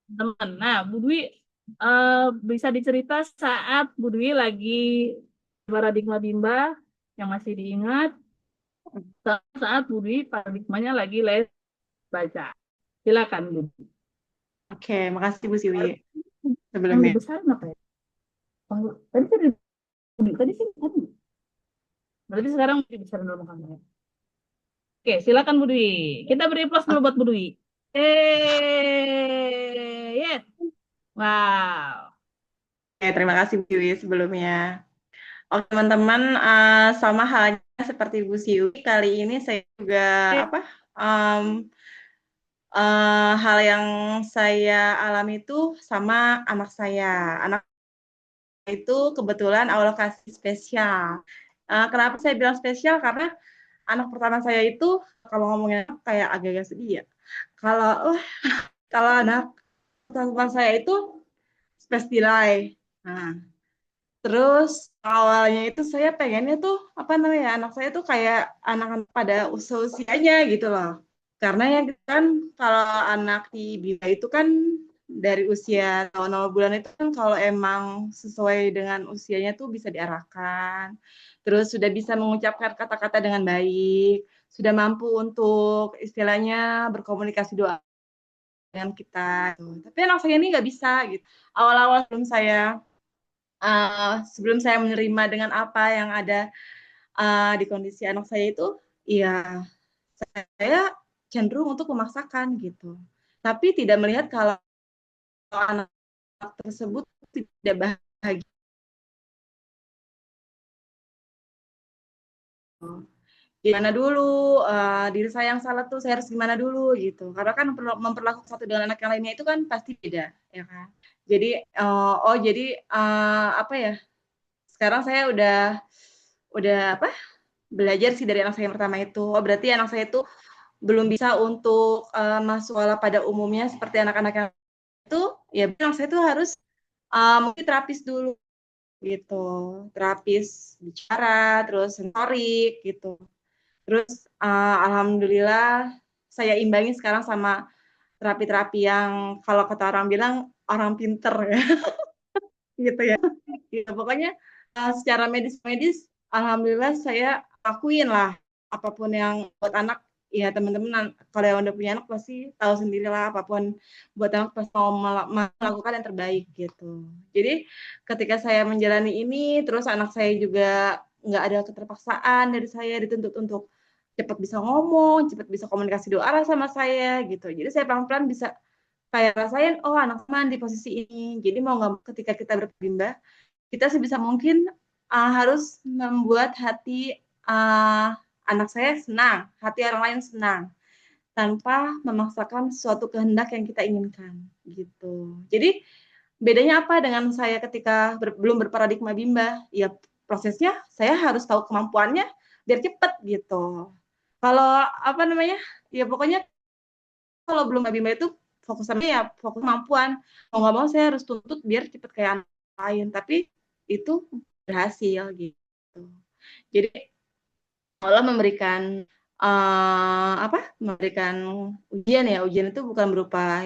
teman. Nah, Bu Dwi bisa dicerita saat Bu Dwi lagi paradigma Bimba yang masih diingat, saat Bu Dwi paradigmanya lagi les baca. Silakan Bu Dwi. Oke, makasih Bu Siwi Yang sebelumnya. dibesarin apa ya? Tadi tadi tadi sih tadi. Berarti sekarang dibesarin dulu kameranya. Oke, silakan Bu Dwi. Kita beri plus dulu buat Bu Dwi. Yes. Wow. Oke, terima kasih Bu Siwi sebelumnya. Oke teman-teman, sama halnya seperti Bu Siwi, kali ini saya juga apa em, hal yang saya alami itu sama anak saya. Anak itu kebetulan Allah kasih spesial. Kenapa saya bilang spesial? Karena anak pertama saya itu kalau ngomongnya kayak agak-agak sedih ya. Kalau kalau anak pertama saya itu spes delay. Nah, terus awalnya itu saya pengennya tuh apa namanya anak saya tuh kayak anak-anak pada usianya gitu loh. Karena ya kan kalau anak di BIMA itu kan dari usia tahun 0 bulan itu kan kalau emang sesuai dengan usianya tuh bisa diarahkan. Terus sudah bisa mengucapkan kata-kata dengan baik, sudah mampu untuk istilahnya berkomunikasi doa dengan kita. Tapi anak saya ini nggak bisa gitu. Awal-awal sebelum saya menerima dengan apa yang ada di kondisi anak saya itu, ya saya cenderung untuk memaksakan gitu. Tapi tidak melihat kalau anak tersebut tidak bahagia. Gimana dulu, diri saya yang salah tuh saya harus gimana dulu gitu. Karena kan memperlakukan satu dengan anak yang lainnya itu kan pasti beda, ya kan. Jadi, apa ya? Sekarang saya udah apa? Belajar sih dari anak saya yang pertama itu. Oh, berarti anak saya itu belum bisa untuk masuk sekolah pada umumnya seperti anak-anak yang itu, ya anak saya itu harus mungkin terapis dulu gitu, terapis bicara, terus sensorik gitu. Terus alhamdulillah saya imbangi sekarang sama terapi-terapi yang kalau kata orang bilang orang pinter ya, gitu ya. Ya, pokoknya secara medis-medis, alhamdulillah saya lakuin lah apapun yang buat anak. Ya teman-teman kalau yang udah punya anak pasti tahu sendiri lah apapun buat anak pasti mau melakukan yang terbaik gitu. Jadi ketika saya menjalani ini, terus anak saya juga nggak ada keterpaksaan dari saya dituntut untuk cepat bisa ngomong, cepat bisa komunikasi dua arah sama saya gitu. Jadi saya pelan-pelan bisa kayak rasain, oh anak teman di posisi ini. Jadi mau nggak ketika kita berpindah kita sebisa mungkin harus membuat hati anak saya senang, hati orang lain senang, tanpa memaksakan suatu kehendak yang kita inginkan, gitu. Jadi bedanya apa dengan saya ketika belum berparadigma bimba? Ya prosesnya saya harus tahu kemampuannya biar cepet gitu. Kalau apa namanya? Ya pokoknya kalau belum bimba itu fokusannya ya fokus kemampuan. Mau nggak mau saya harus tuntut biar cepet kayak anak lain. Tapi itu berhasil gitu. Jadi Allah memberikan apa? Memberikan ujian ya. Ujian itu bukan berupa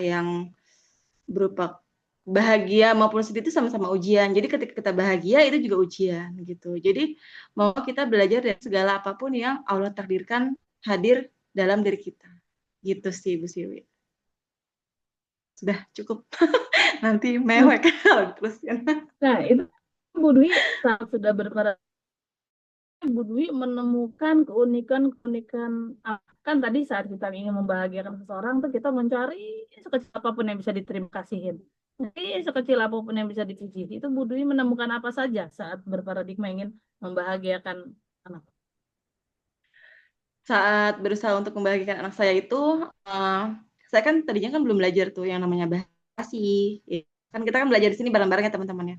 bahagia maupun sedih itu sama-sama ujian. Jadi ketika kita bahagia itu juga ujian gitu. Jadi mau kita belajar dari segala apapun yang Allah takdirkan hadir dalam diri kita. Gitu sih Bu Siwi. Sudah cukup. Nanti mewek kalau diterusin. Nah, itu Bu Dwi saat sudah berparadigma Bu Dwi menemukan keunikan-keunikan kan tadi saat kita ingin membahagiakan seseorang tuh kita mencari sekecil apapun yang bisa diterima kasihin. Jadi sekecil apapun yang bisa dipuji. Itu Bu Dwi menemukan apa saja saat berparadigma ingin membahagiakan anak. Saat berusaha untuk membahagiakan anak saya itu, saya kan tadinya kan belum belajar tuh yang namanya bahasa kasih. Ya. Kan kita kan belajar di sini bareng-bareng ya teman-teman ya.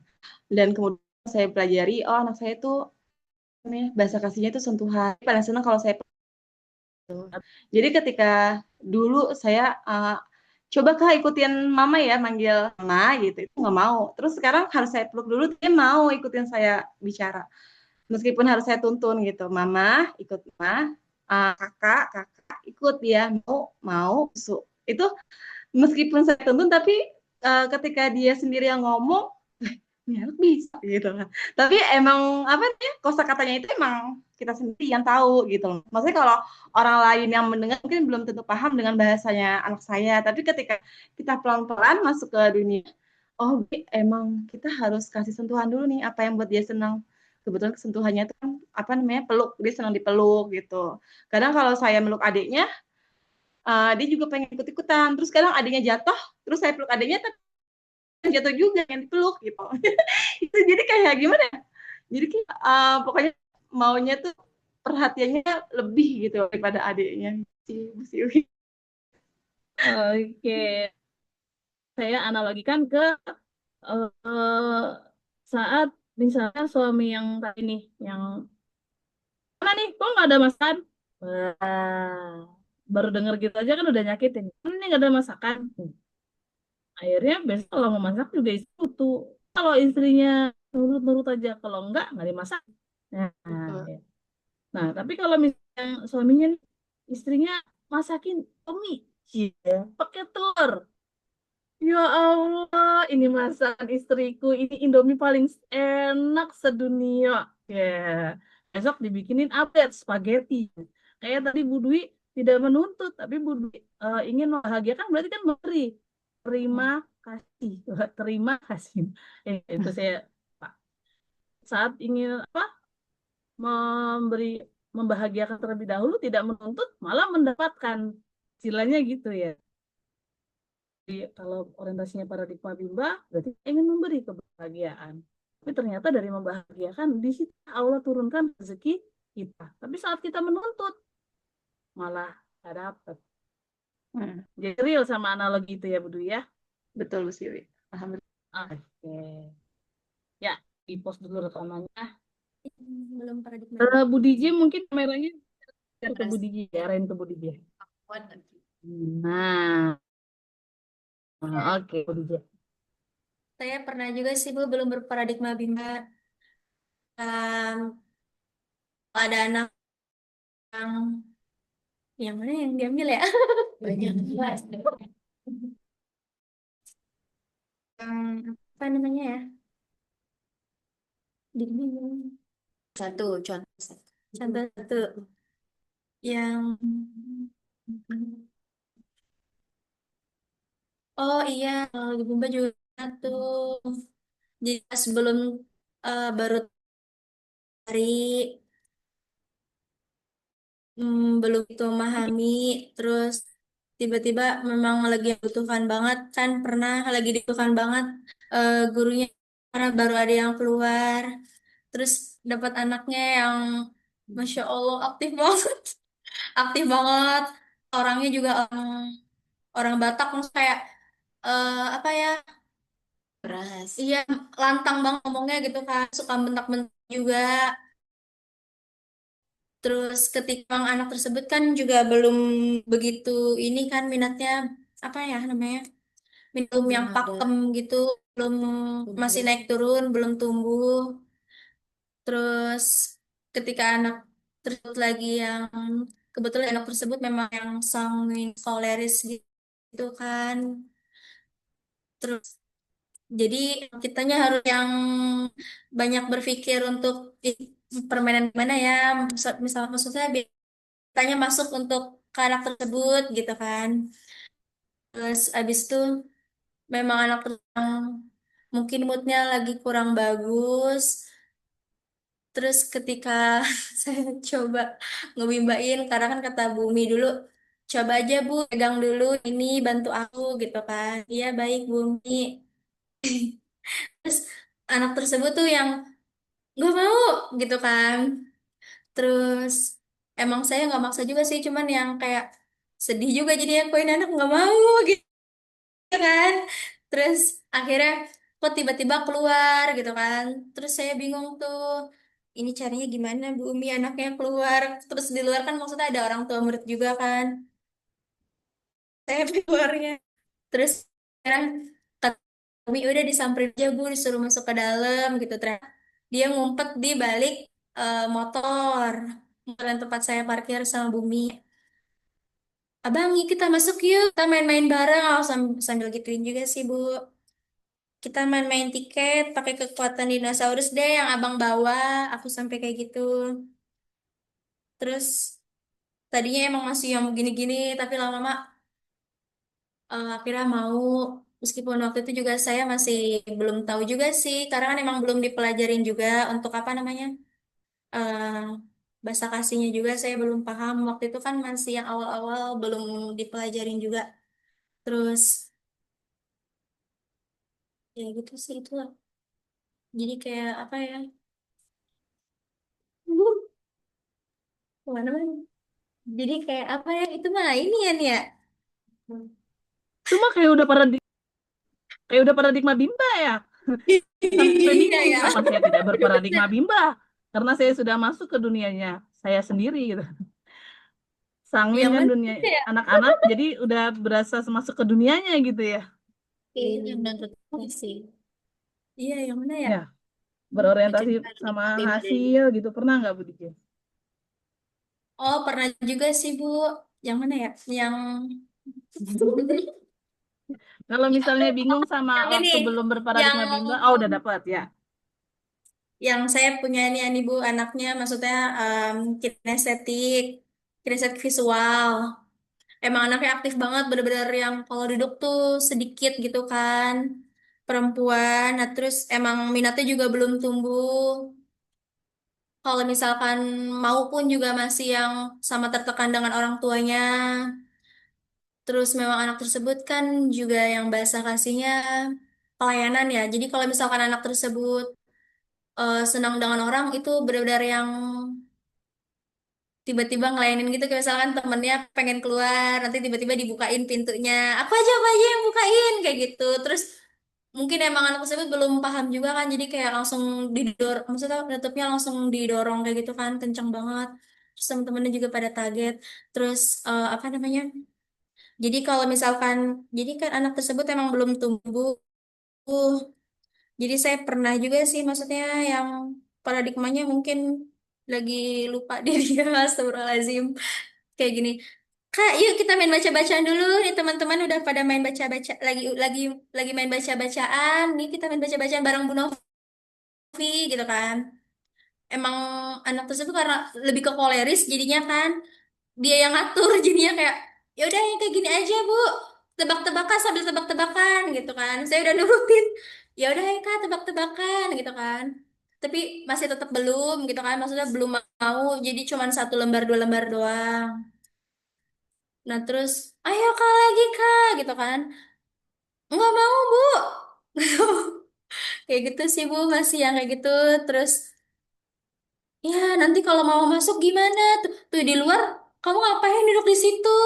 Dan kemudian saya pelajari, oh anak saya tuh bahasa kasihnya itu sentuhan. Paling senang kalau saya jadi ketika dulu saya coba kah ikutin mama ya manggil mama gitu itu nggak mau. Terus sekarang harus saya peluk dulu dia mau ikutin saya bicara. Meskipun harus saya tuntun gitu, mama ikut mama, kakak ikut ya mau mau Itu meskipun saya tuntun, tapi ketika dia sendiri yang ngomong, ini anak bisa gitu kan. Tapi emang apa nih kosakatanya itu emang kita sendiri yang tahu gitu. Maksudnya kalau orang lain yang mendengar mungkin belum tentu paham dengan bahasanya anak saya, tapi ketika kita pelan-pelan masuk ke dunia, oh emang kita harus kasih sentuhan dulu nih apa yang buat dia senang. Kebetulan kesentuhannya itu kan apa namanya peluk, dia senang dipeluk gitu. Kadang kalau saya meluk adiknya, dia juga pengen ikut-ikutan. Terus kadang adiknya jatuh, terus saya peluk adiknya, tapi jatuh juga yang dipeluk gitu. Itu jadi kayak gimana ya? Jadi kayak pokoknya maunya tuh perhatiannya lebih gitu daripada adiknya si Bu Siwi. Oke, saya analogikan ke eh, saat misalnya suami yang tadi nih, yang mana nih, kok nggak ada masakan? Wah, baru denger gitu aja kan udah nyakitin. Ini nggak ada masakan. Akhirnya besok kalau mau masak juga istri butuh. Kalau istrinya nurut-nurut aja, kalau nggak dimasak. Nah, Betul. ya. Nah, tapi kalau misalnya suaminya nih, istrinya masakin mie, ya, pakai telur. Ya Allah, ini masakan istriku. Ini Indomie paling enak sedunia. Ya, besok dibikinin update spaghetti. Kayak tadi Bu Dwi tidak menuntut, tapi Bu Dwi ingin membahagiakan berarti kan memberi. Terima kasih. Terima kasih. Itu saya Pak. Saat ingin apa memberi membahagiakan terlebih dahulu, tidak menuntut, malah mendapatkan. Istilahnya gitu ya. Jadi, kalau orientasinya paradigma Bimba, berarti ingin memberi kebahagiaan. Tapi ternyata dari membahagiakan, di situ Allah turunkan rezeki kita. Tapi saat kita menuntut, malah tidak dapat. Hmm, Jadi real sama analogi itu ya, Budu ya. betul Bu Siwi. Alhamdulillah. Oke. Ya, di post dulu rekamannya. Belum paradigma Bu DJ mungkin kameranya ke Bu keras. DJ, arahin ke Bu DJ. Kuat nanti. Nah, oke, Bu DJ. Saya pernah juga sih Bu belum berparadigma Bima. Em, ada anak yang mana yang diambil ya? Banyak. Apa namanya ya? Satu contoh. Contoh satu yang oh iya, di Bimba juga tuh. Jadi sebelum baru hari belum itu memahami, terus tiba-tiba memang lagi butuhkan banget kan, pernah lagi dibutuhkan banget gurunya karena baru ada yang keluar, terus dapat anaknya yang Masya Allah aktif banget, aktif banget, orangnya juga orang orang Batak, maksudnya kayak apa ya, keras, iya lantang banget ngomongnya gitu kan, suka bentak-bentak juga. Terus ketika anak tersebut kan juga belum begitu ini kan minatnya apa ya namanya minum yang pakem gitu, belum masih naik turun, belum tumbuh. Terus ketika anak tersebut lagi yang kebetulan anak tersebut memang yang sanguin koleris gitu kan. Terus jadi kitanya harus yang banyak berpikir untuk "Ih, permainan gimana ya, misal maksudnya tanya masuk untuk karakter tersebut gitu kan. Terus abis itu memang anak yang mungkin moodnya lagi kurang bagus. Terus ketika saya coba ngebimbain, karena kan kata Bumi dulu, coba aja Bu, pegang dulu ini, bantu aku gitu kan. Iya baik Bumi. Terus anak tersebut tuh yang nggak mau gitu kan. Terus emang saya nggak maksa juga sih, cuman yang kayak sedih juga jadi aku ini anak nggak mau gitu kan. Terus akhirnya kok tiba-tiba keluar gitu kan. Terus saya bingung tuh, ini caranya gimana Bu Umi anaknya keluar. Terus di luar kan maksudnya ada orang tua murid juga kan. Saya keluarnya. Terus sekarang kata Umi udah disamperin aja Bu, disuruh masuk ke dalam gitu. Ternyata dia ngumpet di balik motor. Motor yang tempat saya parkir sama Bumi. Abang, yuk kita masuk yuk, kita main-main bareng. Oh, sambil gituin juga sih, Bu. Kita main-main tiket, pakai kekuatan dinosaurus deh yang abang bawa. Aku sampai kayak gitu. Terus tadinya emang masih yang gini-gini, tapi lama-lama akhirnya mau. Meskipun waktu itu juga saya masih belum tahu juga sih, karena kan emang belum dipelajarin juga untuk apa namanya, eh bahasa kasihnya juga saya belum paham. Waktu itu kan masih yang awal-awal belum dipelajarin juga. Terus ya gitu sih itulah. Jadi kayak apa ya? Kemana mana? Jadi kayak apa ya? Itu mah ini ya nih ya. Itu mah kayak udah paradigma bimba ya. Sampai Iya bingung ya. kapan saya tidak berparadigma bimba karena saya sudah masuk ke dunianya saya sendiri gitu. Sangmin Yang kan mana dunia ya? anak-anak jadi udah berasa masuk ke dunianya gitu ya. Iya, yang menurut sih. Iya, yang mana ya? Ya, Baca berorientasi sama paradigma beda dari. hasil gitu. Pernah nggak Bu Diki? Oh, pernah juga sih, Bu. Yang mana ya? Yang Kalau misalnya bingung sama yang ini, waktu belum yang berparadigma bimba, oh udah dapat ya. saya punya ini Bu, anaknya maksudnya kinestetik, kinestetik visual. Emang anaknya aktif banget, bener-bener yang kalau duduk tuh sedikit gitu kan. Perempuan, nah terus emang minatnya juga belum tumbuh. Kalau misalkan mau pun juga masih yang sama tertekan dengan orang tuanya. Terus memang anak tersebut kan juga yang bahasa kasihnya pelayanan ya. Jadi kalau misalkan anak tersebut senang dengan orang itu benar-benar yang tiba-tiba ngelayanin gitu. Kayak misalkan temennya pengen keluar, nanti tiba-tiba dibukain pintunya. Apa aja yang bukain kayak gitu. Terus mungkin emang anak tersebut belum paham juga kan, jadi kayak langsung didorong, maksudnya tutupnya langsung didorong kayak gitu kan, kencang banget. Terus temen-temennya juga pada kaget. Terus apa namanya? Jadi kalau misalkan, jadi kan anak tersebut emang belum tumbuh. Jadi saya pernah juga sih, maksudnya yang paradigmanya mungkin lagi lupa diri ya, astagfirullahaladzim. Kayak gini, Kak, yuk kita main baca-bacaan dulu. Nih teman-teman udah pada main baca-baca, lagi main baca-bacaan. Nih kita main baca-bacaan bareng Bu Novi gitu kan. Emang anak tersebut karena lebih ke koleris jadinya kan, dia yang ngatur jadinya kayak ya udah yang kayak gini aja Bu, tebak-tebakan sambil tebak-tebakan gitu kan, saya udah nurutin, ya udah ya Kak tebak-tebakan gitu kan, tapi masih tetap belum gitu kan, maksudnya belum mau, jadi cuman 1 lembar 2 lembar doang. Nah terus ayo Kak lagi Kak gitu kan, nggak mau Bu. Kayak gitu sih Bu, masih yang kayak gitu. Terus ya, nanti kalau mau masuk gimana? Tuh di luar, kamu ngapain duduk di situ?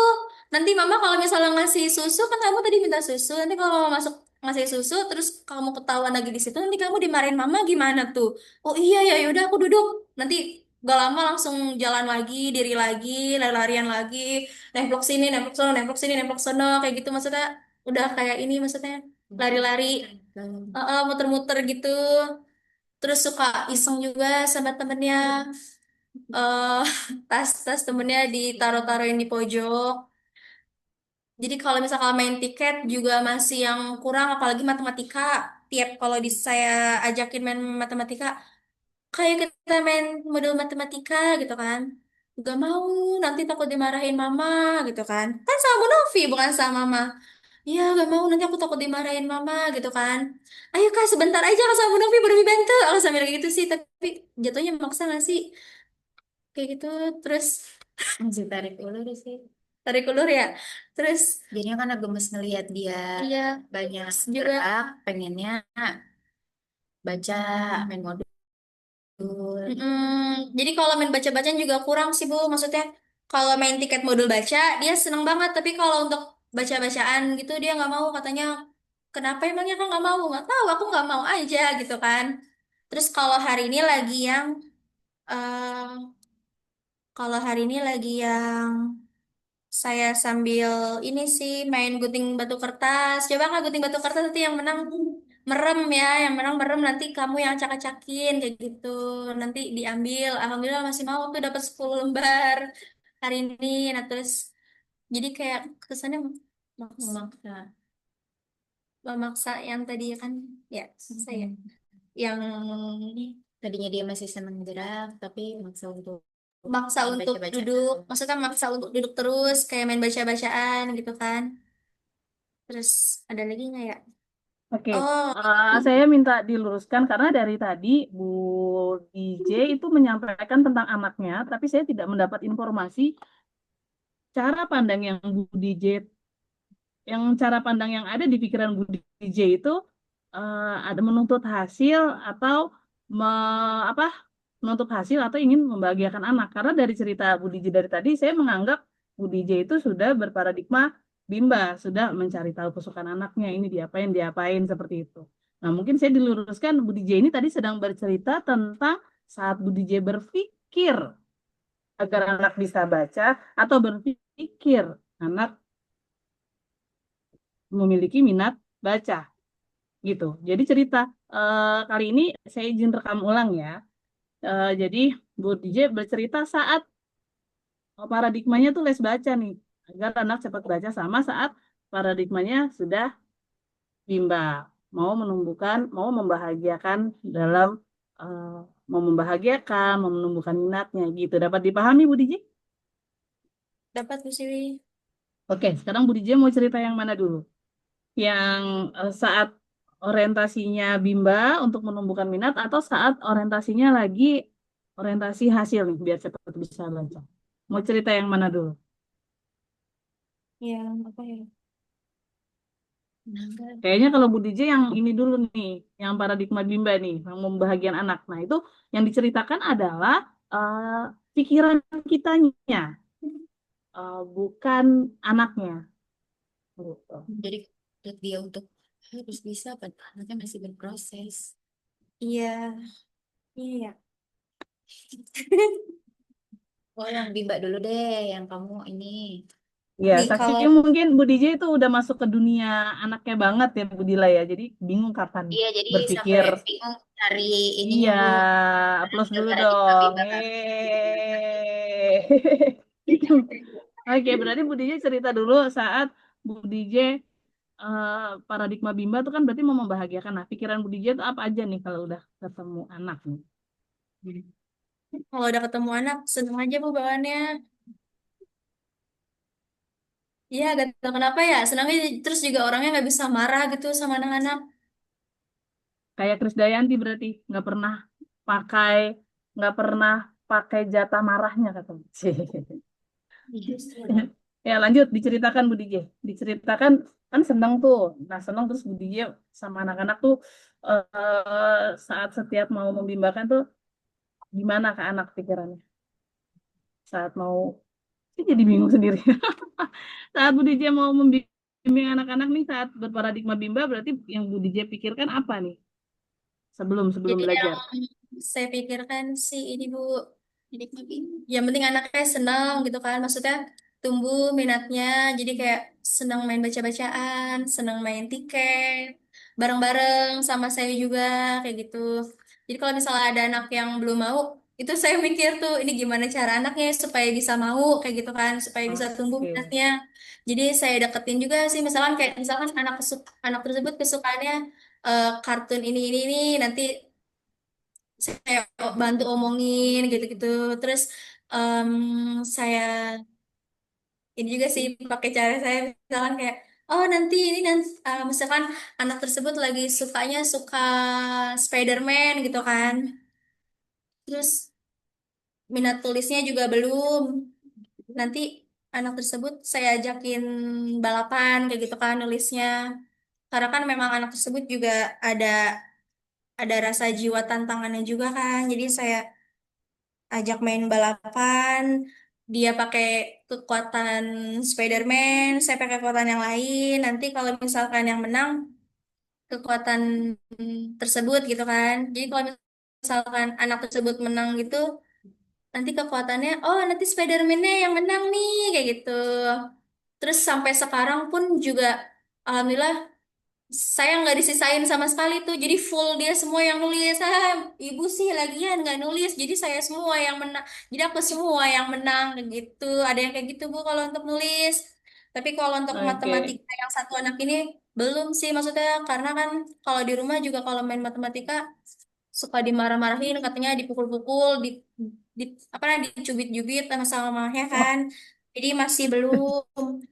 Nanti mama kalau misalnya ngasih susu, kan kamu tadi minta susu. Nanti kalau mau masuk ngasih susu, terus kamu ketahuan lagi di situ, nanti kamu dimarahin mama gimana tuh? Oh iya ya, yaudah aku duduk. Nanti gak lama langsung jalan lagi, diri lagi, lari-larian lagi, nemplok sini, nemplok sono, nemplok sini, nemplok sono, kayak gitu maksudnya. Udah kayak ini maksudnya, lari-lari, muter-muter gitu. Terus suka iseng juga sama temennya, eh tas-tas temennya ditaruh-taruhin di pojok. Jadi kalau misalkan main tiket juga masih yang kurang, apalagi matematika. Tiap kalau saya ajakin main matematika, kayak kita main model matematika gitu kan. Gak mau, nanti takut dimarahin mama gitu kan. Kan sama Bu Novi, bukan sama mama. Iya, gak mau, nanti aku takut dimarahin mama gitu kan. Ayo Kak, sebentar aja Kak sama Bu Novi baru dibantu. Aku sambil kayak gitu sih, tapi jatuhnya maksa gak sih? Kayak gitu, terus Masih tarik ulur sih. tarik ulur ya. Terus Jadinya karena gemes ngelihat dia iya banyak juga. gerak, pengennya baca, main modul. Jadi kalau main baca-bacaan juga kurang sih Bu. Maksudnya kalau main tiket modul baca dia seneng banget. Tapi kalau untuk baca-bacaan gitu dia nggak mau katanya. Kenapa emangnya kan nggak mau? Nggak tahu. Aku nggak mau aja gitu kan. Terus eh kalau hari ini lagi yang saya sambil ini sih main gunting batu kertas. Coba Kak gunting batu kertas nanti yang menang merem ya, yang menang merem nanti kamu yang acak-acakin kayak gitu. Nanti diambil. Alhamdulillah masih mau tuh dapat 10 lembar hari ini. Nah terus Jadi kayak kesannya maksa, Memaksa. memaksa yang tadi kan, ya saya yang Tadinya dia masih senang gerak, tapi maksa untuk maksa main untuk baca-bacaan. duduk, maksudnya maksa untuk duduk terus kayak main baca-bacaan gitu kan. Terus ada lagi nggak ya? Oke, Oh, saya minta diluruskan karena dari tadi Bu DJ itu menyampaikan tentang anaknya, tapi saya tidak mendapat informasi cara pandang yang Bu DJ, yang cara pandang yang ada di pikiran Bu DJ itu ada menuntut hasil atau me, apa menuntut hasil atau ingin membahagiakan anak. Karena dari cerita Bu DJ dari tadi, saya menganggap Bu DJ itu sudah berparadigma bimba, sudah mencari tahu kesukaan anaknya, ini diapain, diapain, seperti itu. Nah, mungkin saya diluruskan, Bu DJ ini tadi sedang bercerita tentang saat Bu DJ berpikir agar anak bisa baca atau berpikir anak memiliki minat baca, gitu. Jadi cerita kali ini saya izin rekam ulang ya. Jadi Bu DJ bercerita saat paradigmanya tuh les baca nih, agar anak cepat baca sama saat paradigmanya sudah bimba, mau menumbuhkan, mau membahagiakan dalam eh, mau membahagiakan, mau menumbuhkan minatnya gitu. Dapat dipahami Bu DJ? dapat Bu Siwi. Oke, sekarang Bu DJ mau cerita yang mana dulu? Yang saat orientasinya bimba untuk menumbuhkan minat atau saat orientasinya lagi orientasi hasil nih biar cepat bisa baca. Mau cerita yang mana dulu? Yang apa ya? Nah, Kayaknya kalau Bu DJ yang ini dulu nih, yang paradigma bimba nih, yang membahagian anak. Nah, itu yang diceritakan adalah pikiran kitanya, bukan anaknya. Gitu. jadi untuk dia untuk harus bisa, padahal anaknya masih berproses. Iya, iya. Oh, yang Bimba dulu deh, yang kamu ini. Ya, Nih kalau saking mungkin Bu DJ itu udah masuk ke dunia anaknya banget ya Bu Dila ya. Jadi bingung kapan Iya, jadi sampai berpikir. bingung cari ininya, Iya, Bu. plus Ada dulu paradigma dong. Bimba kan. Oke, berarti Bu DJ cerita dulu saat Bu DJ eh, paradigma bimba itu kan berarti mau membahagiakan. Nah, pikiran Bu DJ itu apa aja nih kalau udah ketemu anak nih? kalau udah ketemu anak, seneng aja Bu bawaannya. Iya, gak tahu kenapa ya. Senangnya terus juga orangnya nggak bisa marah gitu sama anak-anak. Kayak Krisdayanti berarti pakai nggak pernah pakai jatah marahnya kata Bu. Iya. Ya lanjut diceritakan Bu DJ. Diceritakan kan senang tuh. Nah senang terus Bu DJ sama anak-anak tuh saat setiap mau membimbakan tuh gimana ke anak pikirannya? Saat mau saya jadi bingung sendiri. Saat Bu DJ mau membimbing anak-anak nih saat berparadigma bimba berarti yang Bu DJ pikirkan apa nih sebelum sebelum Jadi yang belajar? saya pikirkan sih ini Bu, jadi yang penting anaknya senang gitu kan, maksudnya tumbuh minatnya, jadi kayak senang main baca-bacaan, senang main tiket, bareng-bareng sama saya juga kayak gitu. Jadi kalau misalnya ada anak yang belum mau, itu saya mikir tuh ini gimana cara anaknya supaya bisa mau kayak gitu kan, supaya bisa tumbuh Oke. minatnya. Jadi saya deketin juga sih, misalkan kayak misalkan anak tersebut kesukaannya kartun ini nanti saya bantu omongin gitu-gitu. Terus em, saya ini juga sih pakai cara saya misalkan kayak oh nanti misalkan anak tersebut lagi suka Spider-Man gitu kan. Terus minat tulisnya juga belum. Nanti anak tersebut saya ajakin balapan kayak gitu kan nulisnya. Karena kan memang anak tersebut juga ada ada rasa jiwa tantangannya juga kan. Jadi saya ajak main balapan, dia pakai kekuatan Spider-Man, saya pakai kekuatan yang lain. Nanti kalau misalkan yang menang kekuatan tersebut gitu kan. Jadi kalau misalkan anak tersebut menang gitu, nanti kekuatannya, oh nanti Spider-Man-nya yang menang nih kayak gitu. Terus sampai sekarang pun juga alhamdulillah saya nggak disisain sama sekali tuh, jadi full dia semua yang nulis. Ibu sih lagian nggak nulis, jadi saya semua yang menang. Jadi aku semua yang menang kayak gitu. Ada yang kayak gitu Bu kalau untuk nulis. Tapi kalau untuk Oke. matematika yang satu anak ini belum sih maksudnya karena kan kalau di rumah juga kalau main matematika suka dimarah-marahin katanya dipukul-pukul di apa namanya dicubit-cubit sama mamahnya Wah, kan. Jadi masih belum.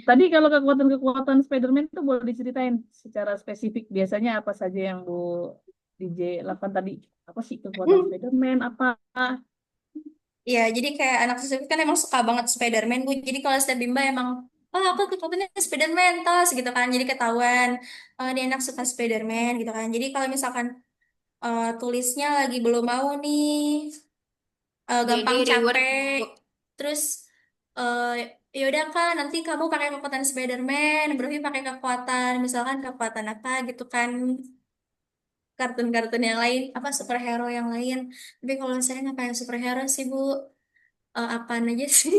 tadi kalau kekuatan-kekuatan Spider-Man itu boleh diceritain secara spesifik. Biasanya apa saja yang Bu DJ lakukan tadi? Apa sih kekuatan Spider-Man? Apa? Iya, jadi kayak anak tersebut kan emang suka banget Spider-Man, Bu. Jadi kalau setiap Bimba emang, oh aku kekuatannya Spider-Man, tos gitu kan. Jadi ketahuan, oh dia anak suka Spider-Man gitu kan. Jadi kalau misalkan tulisnya lagi belum mau nih, Jadi gampang reward capek, terus uh, ya udah kak, nanti kamu pakai kekuatan Spider-Man, berarti pakai kekuatan, misalkan kekuatan apa gitu kan. Kartun-kartun yang lain, apa superhero yang lain. Tapi kalau saya nggak kayak superhero sih, Bu. Apaan aja sih?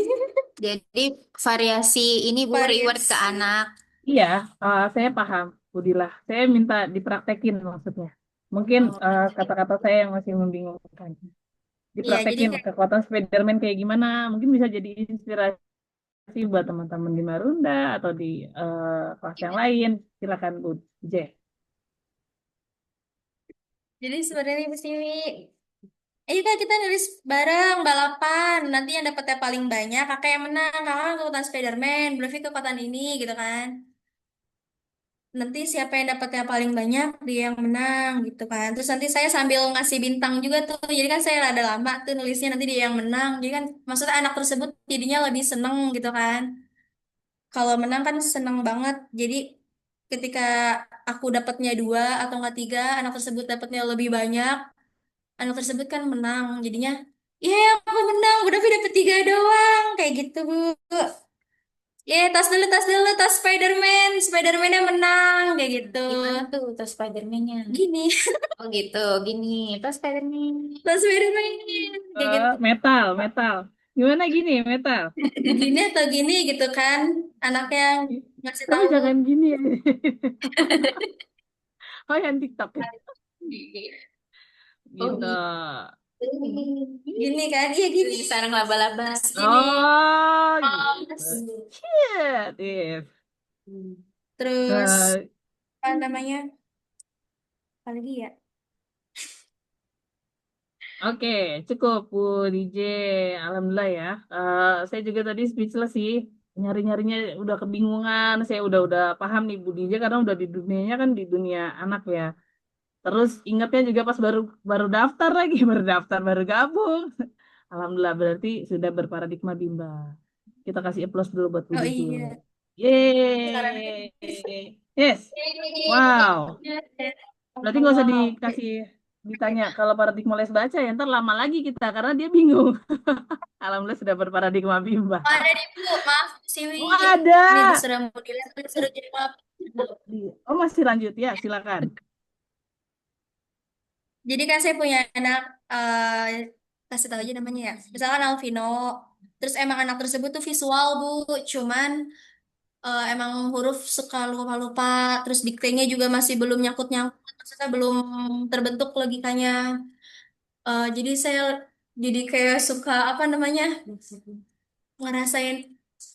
jadi variasi ini Bu reward ke Variasi. anak. Iya, saya paham, Budillah. Saya minta dipraktekin maksudnya. Mungkin Oh, kata-kata saya yang masih membingungkan. Iya, jadi Dipraktekin kayak kekuatan Spider-Man kayak gimana? Mungkin bisa jadi inspirasi buat teman-teman di Marunda atau di kelas yang lain. Silakan Bu J. jadi sebenarnya Ibu Siwi, ayo kak kita nulis bareng balapan. Nanti yang dapetnya paling banyak kakak yang menang. Kakak kan kekuatan Spider-Man, Bluffy kekuatan ini gitu kan. Nanti siapa yang dapetnya paling banyak dia yang menang gitu kan. Terus nanti saya sambil ngasih bintang juga tuh. Jadi kan saya rada lama tuh nulisnya nanti dia yang menang. Jadi kan maksudnya anak tersebut jadinya lebih seneng gitu kan. Kalau menang kan seneng banget. Jadi ketika aku dapatnya dua atau enggak tiga, anak tersebut dapatnya lebih banyak, anak tersebut kan menang. Jadinya, iya aku menang, udah dapet tiga doang. Kayak gitu, Bu. Iya, tas Spider-Man. Spider-Man-nya menang, kayak gitu. gimana tuh tas Spider-Man-nya? Gini, Oh gitu, gini, tas Spider-Man. tas Spider-Man. Kayak gitu. Metal, metal. Gimana gini, metal? Gini atau gini gitu kan. Anaknya ngasih Tapi tahu. jangan gini. Oh, yang TikTok ya. Oh Gitu. gitu. Gini kan, iya gini. Sarang laba-laba. Gini. Oh, gitu. Terus Shit, if. terus, Eh, apa namanya? Apalagi ya? Oke, cukup Bu DJ. Alhamdulillah ya. Saya juga tadi speechless sih. Nyari-nyarinya udah kebingungan. Saya udah paham nih Bu DJ karena udah di dunianya kan di dunia anak ya. Terus ingatnya juga pas baru baru daftar lagi, baru daftar, baru gabung. Alhamdulillah berarti sudah berparadigma Bimba. Kita kasih applause dulu buat Bu Oh DJ. iya. Sekarang Yeay. Yes. Wow. Berarti nggak usah dikasih ditanya kalau paradigma les baca ya, ntar lama lagi kita karena dia bingung. Alhamdulillah sudah berparadigma Bimba. Oh, ada di Bu, maaf Siwi. Oh ada. Ini disuruh mau dilihat, disuruh jadi maaf. Oh masih lanjut ya, silakan. Jadi kan saya punya anak, kasih tahu aja namanya ya. Misalkan Alvino. Terus emang anak tersebut tuh visual Bu, cuman emang huruf suka lupa-lupa. Terus diktenya juga masih belum nyangkut-nyangkut. Maksudnya belum terbentuk logikanya. Jadi saya jadi kayak suka apa namanya ngerasain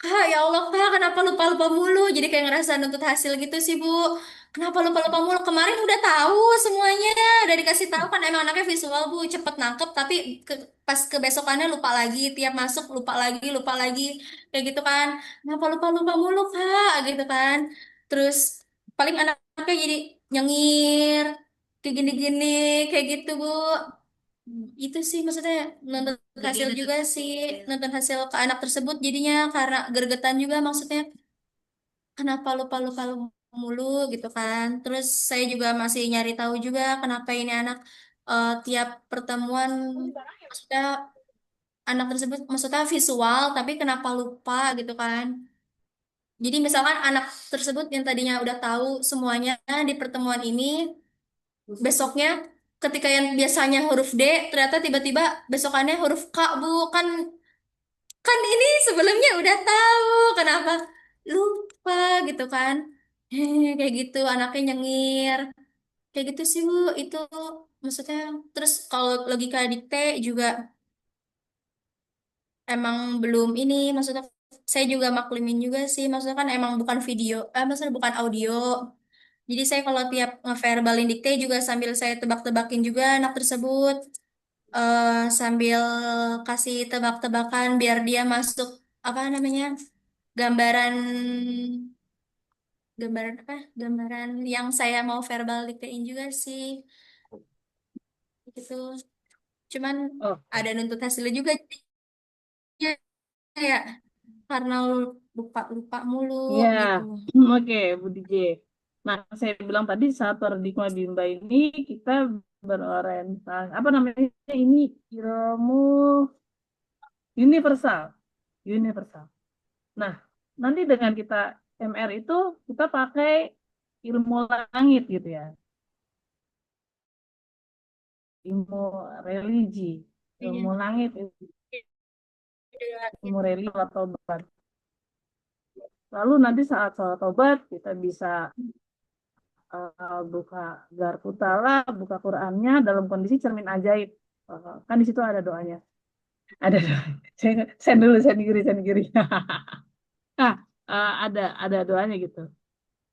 kak ya Allah kak kenapa lupa-lupa mulu jadi kayak ngerasa nuntut hasil gitu sih Bu kenapa lupa-lupa mulu kemarin udah tahu semuanya udah dikasih tahu kan emang anaknya visual Bu cepet nangkep tapi pas kebesokannya lupa lagi tiap masuk lupa lagi kayak gitu kan kenapa lupa-lupa mulu kak gitu kan terus paling anaknya jadi nyengir kayak gini-gini kayak gitu Bu. Itu sih maksudnya nonton Jadi hasil nonton juga sih hasil. nonton hasil ke anak tersebut jadinya karena gergetan juga maksudnya kenapa lupa-lupa mulu gitu kan terus saya juga masih nyari tahu juga kenapa ini anak tiap pertemuan maksudnya anak tersebut maksudnya visual tapi kenapa lupa gitu kan jadi misalkan anak tersebut yang tadinya udah tahu semuanya di pertemuan ini besoknya ketika yang biasanya huruf D ternyata tiba-tiba besokannya huruf K Bu kan kan ini sebelumnya udah tahu kenapa lupa gitu kan kayak gitu anaknya nyengir kayak gitu sih Bu itu maksudnya terus kalau logika dikte juga emang belum ini maksudnya saya juga maklumin juga sih, maksudnya kan emang bukan video, maksudnya bukan audio. Jadi saya kalau tiap ngeverbalin dikte juga sambil saya tebak-tebakin juga anak tersebut, sambil kasih tebak-tebakan biar dia masuk apa namanya gambaran gambaran apa gambaran yang saya mau verbal diktein juga sih gitu. Cuman Oke. ada nuntut hasilnya juga jadinya ya karena lupa-lupa mulu Ya, gitu. oke, Bu DJ. Nah, saya bilang tadi saat paradigma Bimba ini kita berorientasi apa namanya ini ilmu universal, universal. Nah, nanti dengan kita MR itu kita pakai ilmu langit gitu ya, ilmu religi, Iya. ilmu langit, ilmu religi atau tobat. Lalu nanti saat sholat tobat kita bisa buka Garputala, buka Qurannya dalam kondisi cermin ajaib. Kan di situ ada doanya. Ada doa. Saya dulu, saya kiri. Nah, ada doanya gitu.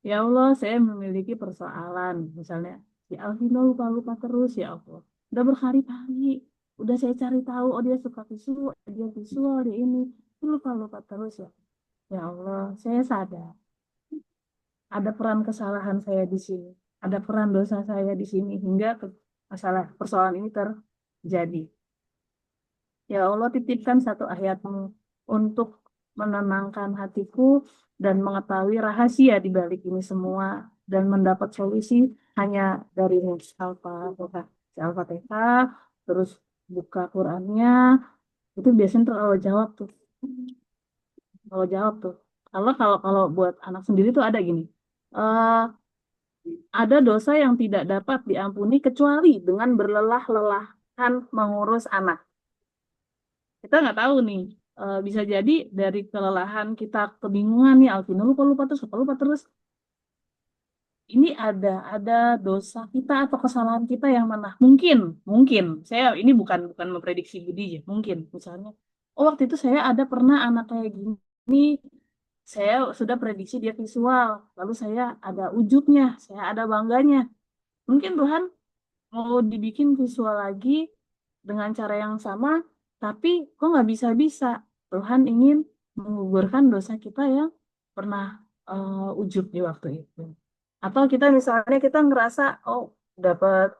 Ya Allah, saya memiliki persoalan. Misalnya, si Alvino lupa-lupa terus ya Allah. Udah berhari-hari. Udah saya cari tahu, oh dia visual, dia ini. Lupa-lupa terus ya. Ya Allah, saya sadar. Ada peran kesalahan saya di sini. Ada peran dosa saya di sini. Hingga masalah persoalan ini terjadi. Ya Allah, titipkan satu ayatmu untuk menenangkan hatiku dan mengetahui rahasia di balik ini semua dan mendapat solusi hanya dari Al-Fatihah. Al-Fatihah, terus buka Qurannya, itu biasanya tuh Allah jawab tuh. Allah jawab tuh. Kalau buat anak sendiri tuh ada gini. eh ada dosa yang tidak dapat diampuni kecuali dengan berlelah-lelahan mengurus anak. Kita nggak tahu nih, bisa jadi dari kelelahan kita kebingungan nih Alvino lupa lupa terus ini ada dosa kita atau kesalahan kita yang mana mungkin saya ini bukan memprediksi Budi ya mungkin misalnya oh waktu itu saya ada pernah anak kayak gini saya sudah prediksi dia visual lalu saya ada ujubnya saya ada bangganya mungkin Tuhan mau dibikin visual lagi dengan cara yang sama, tapi kok nggak bisa-bisa. Tuhan ingin menggugurkan dosa kita yang pernah ujub di waktu itu. Atau kita misalnya kita ngerasa, oh dapat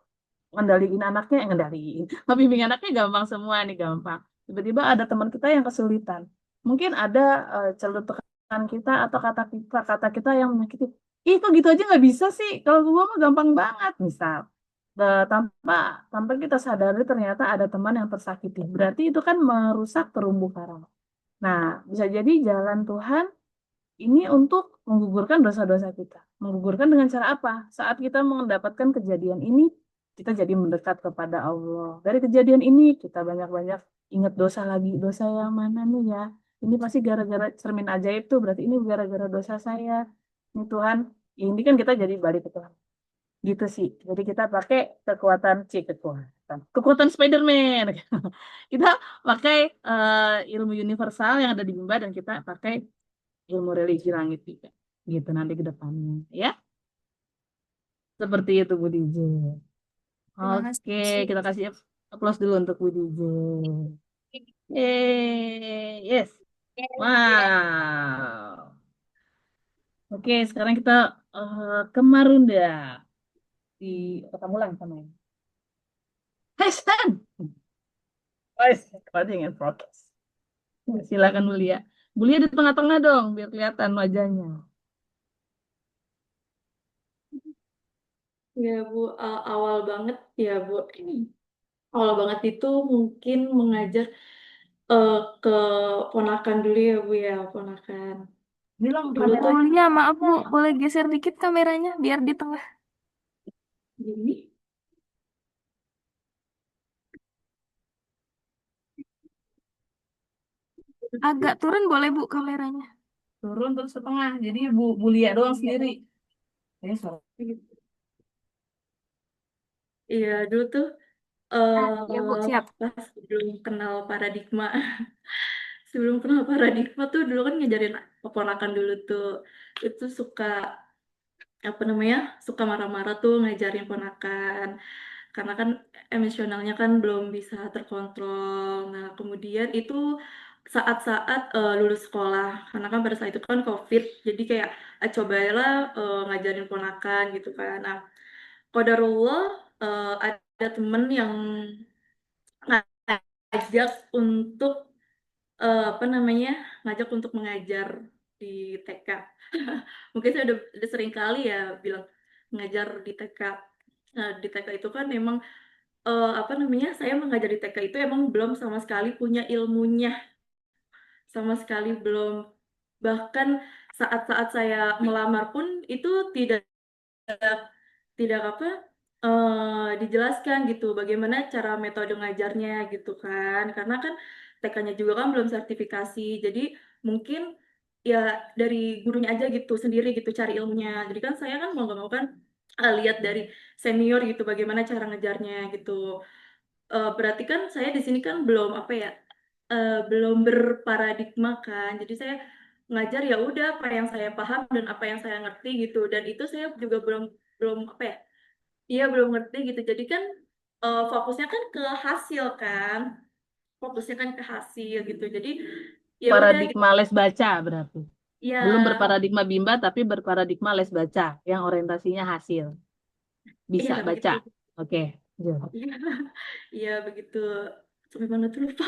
ngendaliin anaknya, ngendaliin. Membimbing anaknya gampang semua nih, gampang. Tiba-tiba ada teman kita yang kesulitan. Mungkin ada celutukan kita atau kata kita yang menyakiti. Ih, kok gitu aja nggak bisa sih? Kalau gua mah gampang banget, misal. Tanpa tanpa kita sadari ternyata ada teman yang tersakiti. Berarti itu kan merusak terumbu karang. Nah, bisa jadi jalan Tuhan ini untuk menggugurkan dosa-dosa kita. Menggugurkan dengan cara apa? Saat kita mendapatkan kejadian ini, kita jadi mendekat kepada Allah. Dari kejadian ini, kita banyak-banyak ingat dosa lagi. Dosa yang mana nih ya? Ini pasti gara-gara cermin ajaib tuh, berarti ini gara-gara dosa saya. Ini Tuhan, ini kan kita jadi balik ke Tuhan. Gitu sih. Jadi kita pakai kekuatan Spider-Man. Kita pakai ilmu universal yang ada di Bimba dan kita pakai ilmu religi langit juga. Gitu nanti ke depannya. Ya, seperti itu Bu DJ. Terima Oke, kasih. kita kasih aplaus dulu untuk Bu DJ. Yes. Wow. Oke, sekarang kita ke Marunda di Kota Mulang sama ya. Hai, Stan. Guys, recording in progress. Silakan Mulia. Mulia di tengah-tengah dong, biar kelihatan wajahnya. Ya Bu, awal banget ya Bu. Awal banget itu mungkin mengajar ke ponakan dulu ya Bu ya, ponakan. Bilang Dulu kamera. tuh Mulia, maaf Bu, boleh geser dikit kameranya biar di tengah. gini, Agak turun boleh Bu kameranya. Turun terus setengah. Jadi Bu Lia doang sendiri. iya dulu tuh Ya Bu, siap. pas belum kenal paradigma, sebelum kenal paradigma tuh dulu kan ngajarin keponakan dulu tuh itu suka apa namanya suka marah-marah tuh ngajarin ponakan karena kan emosionalnya kan belum bisa terkontrol. Nah kemudian itu saat-saat lulus sekolah karena kan pada saat itu kan COVID jadi kayak cobalah ngajarin ponakan gitu kan. Nah qadarullah ada temen yang ngajak untuk apa namanya ngajak untuk mengajar di TK. Mungkin saya udah sering kali ya bilang mengajar di TK. Nah, di TK itu kan memang apa namanya saya mengajar di TK itu emang belum sama sekali punya ilmunya, sama sekali belum. Bahkan saat-saat saya melamar pun itu tidak tidak apa dijelaskan gitu bagaimana cara metode ngajarnya gitu kan karena kan TK-nya juga kan belum sertifikasi jadi mungkin ya dari gurunya aja gitu sendiri gitu cari ilmunya jadi kan saya kan mau gak mau kan lihat dari senior gitu bagaimana cara ngejarnya gitu. Berarti kan saya di sini kan belum apa ya belum berparadigma kan jadi saya ngajar ya udah apa yang saya paham dan apa yang saya ngerti gitu dan itu saya juga belum belum apa ya. Iya belum ngerti gitu. Jadi kan fokusnya kan ke hasil kan. Fokusnya kan ke hasil gitu. Jadi ya udah gitu. Paradigma les baca berarti. Belum Ya, berparadigma Bimba, tapi berparadigma les baca yang orientasinya hasil. iya Bisa begitu. baca. Oke. Ya. Iya, iya begitu. Sampai mana tuh lupa.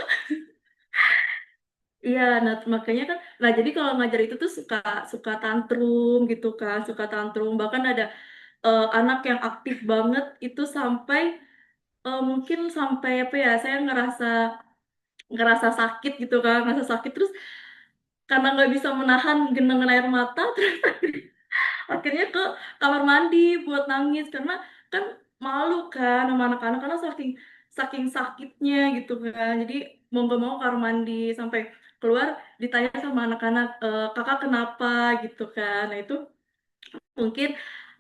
Iya, nah makanya kan, nah jadi kalau ngajar itu tuh suka suka tantrum gitu kan, suka tantrum. Bahkan ada anak yang aktif banget itu sampai mungkin sampai apa ya, saya ngerasa ngerasa sakit gitu kan, ngerasa sakit terus karena nggak bisa menahan genangan air mata terus akhirnya ke kamar mandi buat nangis karena kan malu kan sama anak-anak karena saking saking sakitnya gitu kan jadi mau nggak mau kamar mandi sampai keluar ditanya sama anak-anak kakak kenapa gitu kan nah itu mungkin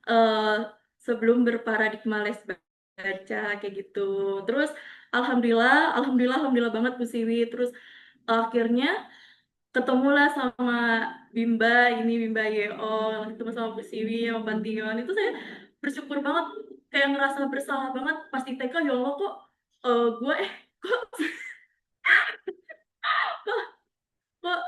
eh, sebelum berparadigma les baca kayak gitu terus alhamdulillah banget Bu Siwi terus akhirnya ketemulah sama Bimba ini Bimba YO ketemu sama Bu Siwi sama Pantiwan itu saya bersyukur banget kayak ngerasa bersalah banget pas di TK ya Allah kok gue kok kok kok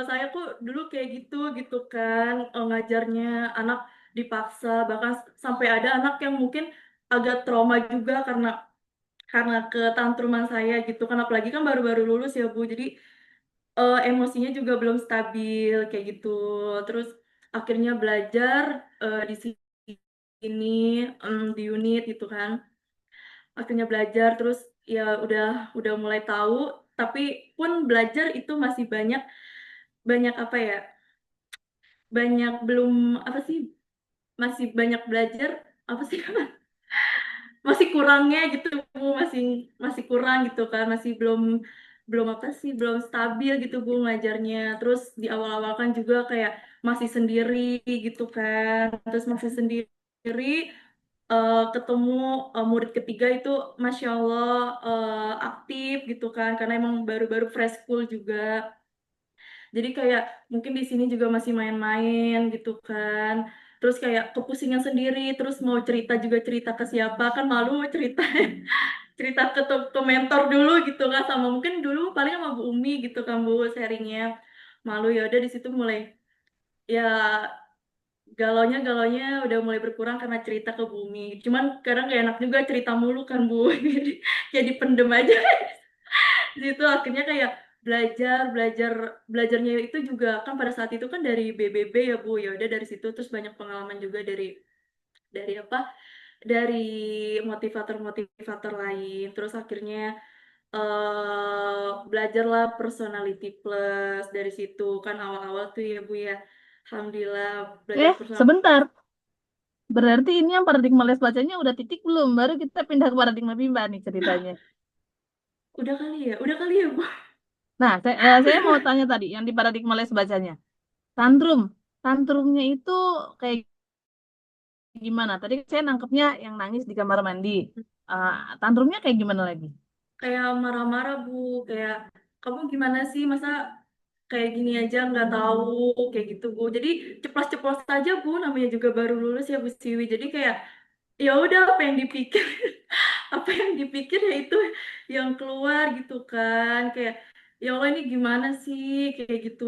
saya kok dulu kayak gitu gitu kan ngajarnya anak dipaksa bahkan sampai ada anak yang mungkin agak trauma juga karena ketantruman saya gitu kan apalagi kan baru-baru lulus ya Bu jadi emosinya juga belum stabil kayak gitu. Terus akhirnya belajar di sini di unit gitu kan. Akhirnya belajar terus ya udah mulai tahu tapi pun belajar itu masih banyak banyak apa ya? Banyak belum apa sih? Masih banyak belajar apa sih? Masih kurangnya gitu Bu masih masih kurang gitu kan masih belum belum apa sih belum stabil gitu Bu ngajarnya terus di awal-awal kan juga kayak masih sendiri gitu kan terus masih sendiri ketemu murid ketiga itu Masya Allah aktif gitu kan karena emang baru-baru fresh school juga jadi kayak mungkin di sini juga masih main-main gitu kan. Terus kayak kepusingan sendiri, terus mau cerita juga cerita ke siapa kan malu cerita cerita ke mentor dulu gitu kan sama mungkin dulu paling sama Bu Umi gitu kan Bu sharingnya malu ya udah di situ mulai ya galonya udah mulai berkurang karena cerita ke Bumi. Cuman kadang gak enak juga cerita mulu kan Bu. Jadi pendem aja. Di situ akhirnya kayak belajarnya itu juga kan pada saat itu kan dari BBB ya Bu ya udah dari situ terus banyak pengalaman juga dari apa dari motivator-motivator lain terus akhirnya belajarlah personality plus dari situ kan awal-awal tuh ya Bu ya Alhamdulillah belajar personality Sebentar. Berarti ini yang paradigma les bacanya udah titik belum? Baru kita pindah ke paradigma Bimba nih ceritanya. udah kali ya Bu. Nah, saya mau tanya tadi yang di paradigma les bacanya. Tantrum. Tantrumnya itu kayak gimana? Tadi saya nangkepnya yang nangis di kamar mandi. Eh, tantrumnya kayak gimana lagi? Kayak marah-marah Bu kayak kamu gimana sih masa kayak gini aja nggak tahu kayak gitu Bu. Jadi ceplos-ceplos aja Bu, namanya juga baru lulus ya Bu Siwi. Jadi kayak ya udah apa yang dipikir apa yang dipikir ya itu yang keluar gitu kan. Kayak ya Allah ini gimana sih kayak gitu.